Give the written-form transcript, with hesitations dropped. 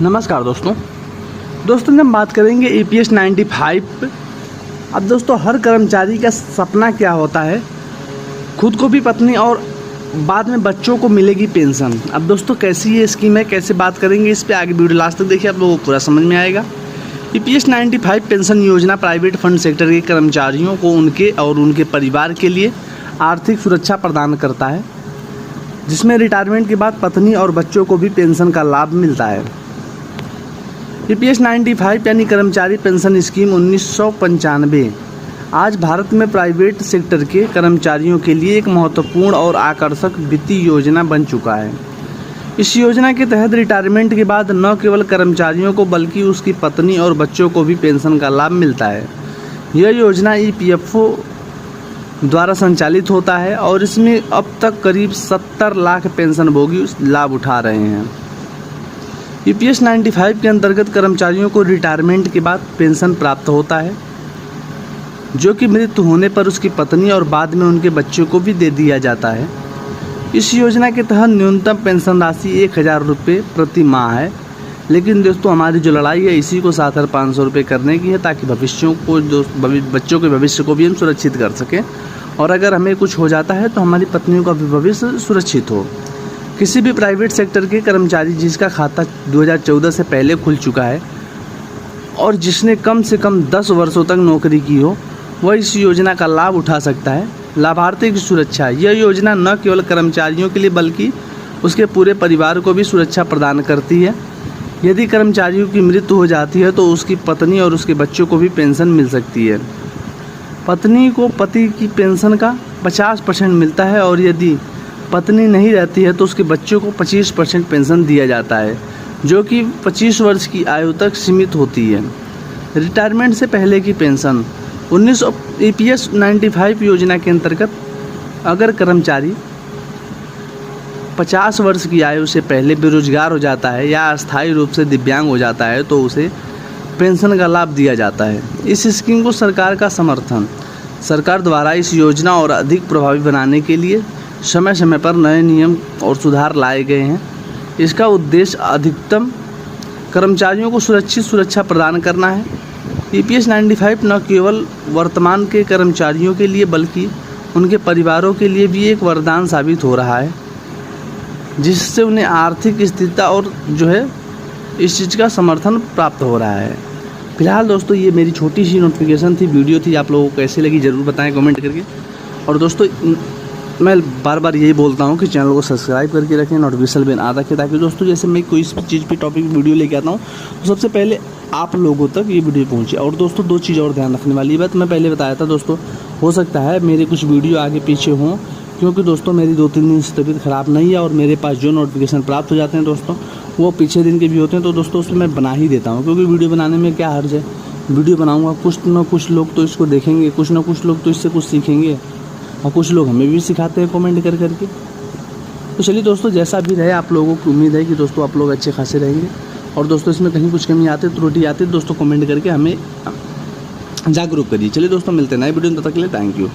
नमस्कार दोस्तों हम बात करेंगे EPS 95। अब दोस्तों हर कर्मचारी का सपना क्या होता है, खुद को भी पत्नी और बाद में बच्चों को मिलेगी पेंशन। अब दोस्तों कैसी ये स्कीम है, कैसे बात करेंगे इस पे, आगे वीडियो लास्ट तक देखिए, आप लोगों को पूरा समझ में आएगा। EPS 95 पेंशन योजना प्राइवेट फंड सेक्टर के कर्मचारियों को उनके और उनके परिवार के लिए आर्थिक सुरक्षा प्रदान करता है, जिसमें रिटायरमेंट के बाद पत्नी और बच्चों को भी पेंशन का लाभ मिलता है। EPS 95 यानी कर्मचारी पेंशन स्कीम 1995 आज भारत में प्राइवेट सेक्टर के कर्मचारियों के लिए एक महत्वपूर्ण और आकर्षक वित्तीय योजना बन चुका है। इस योजना के तहत रिटायरमेंट के बाद न केवल कर्मचारियों को बल्कि उसकी पत्नी और बच्चों को भी पेंशन का लाभ मिलता है। यह योजना EPFO द्वारा संचालित होता है और इसमें अब तक करीब 70 लाख पेंशनभोगी लाभ उठा रहे हैं। EPS 95 के अंतर्गत कर्मचारियों को रिटायरमेंट के बाद पेंशन प्राप्त होता है, जो कि मृत्यु होने पर उसकी पत्नी और बाद में उनके बच्चों को भी दे दिया जाता है। इस योजना के तहत न्यूनतम पेंशन राशि 1000 रुपये प्रति माह है, लेकिन दोस्तों हमारी जो लड़ाई है इसी को 7500 रुपये करने की है, ताकि बच्चों के भविष्य को भी हम सुरक्षित कर सकें, और अगर हमें कुछ हो जाता है तो हमारी पत्नियों का भी भविष्य सुरक्षित हो। किसी भी प्राइवेट सेक्टर के कर्मचारी जिसका खाता 2014 से पहले खुल चुका है और जिसने कम से कम 10 वर्षों तक नौकरी की हो, वह इस योजना का लाभ उठा सकता है। लाभार्थी की सुरक्षा, यह योजना न केवल कर्मचारियों के लिए बल्कि उसके पूरे परिवार को भी सुरक्षा प्रदान करती है। यदि कर्मचारियों की मृत्यु हो जाती है तो उसकी पत्नी और उसके बच्चों को भी पेंशन मिल सकती है। पत्नी को पति की पेंशन का 50% मिलता है और यदि पत्नी नहीं रहती है तो उसके बच्चों को 25% पेंशन दिया जाता है, जो कि 25 वर्ष की आयु तक सीमित होती है। रिटायरमेंट से पहले की पेंशन EPS 95 योजना के अंतर्गत अगर कर्मचारी 50 वर्ष की आयु से पहले बेरोजगार हो जाता है या अस्थायी रूप से दिव्यांग हो जाता है तो उसे पेंशन का लाभ दिया जाता है। इस स्कीम को सरकार का समर्थन, सरकार द्वारा इस योजना और अधिक प्रभावी बनाने के लिए समय समय पर नए नियम और सुधार लाए गए हैं। इसका उद्देश्य अधिकतम कर्मचारियों को सुरक्षा प्रदान करना है। EPS 95 न केवल वर्तमान के कर्मचारियों के लिए बल्कि उनके परिवारों के लिए भी एक वरदान साबित हो रहा है, जिससे उन्हें आर्थिक स्थिरता और इस चीज़ का समर्थन प्राप्त हो रहा है। फिलहाल दोस्तों ये मेरी छोटी सी नोटिफिकेशन थी, वीडियो थी, आप लोगों को कैसी लगी ज़रूर बताएं कमेंट करके। और दोस्तों मैं बार बार यही बोलता हूँ कि चैनल को सब्सक्राइब करके रखें, नोटिफिकेशन बेल आ रखें, ताकि दोस्तों जैसे मैं कोई चीज़ पे टॉपिक वीडियो लेके आता हूँ तो सबसे पहले आप लोगों तक ये वीडियो पहुँचे। और दोस्तों दो चीज़ और ध्यान रखने वाली बात मैं पहले बताया था दोस्तों, हो सकता है मेरे कुछ वीडियो आगे पीछे हों, क्योंकि दोस्तों मेरी 2-3 दिन से तबीयत ख़राब नहीं है और मेरे पास जो नोटिफिकेशन प्राप्त हो जाते हैं दोस्तों वो पीछे दिन के भी होते हैं, तो दोस्तों उसमें मैं बना ही देता हूँ, क्योंकि वीडियो बनाने में क्या हर्ज है। वीडियो बनाऊँगा, कुछ ना कुछ लोग तो इसको देखेंगे, कुछ ना कुछ लोग तो इससे कुछ सीखेंगे और कुछ लोग हमें भी सिखाते हैं कमेंट कर करके। तो चलिए दोस्तों जैसा भी रहे, आप लोगों की उम्मीद है कि दोस्तों आप लोग अच्छे खासे रहेंगे, और दोस्तों इसमें कहीं कुछ कमी आती त्रुटि आती दोस्तों कमेंट करके हमें जागरूक करिए। चलिए दोस्तों मिलते हैं नए वीडियो में, तब तक के लिए थैंक यू।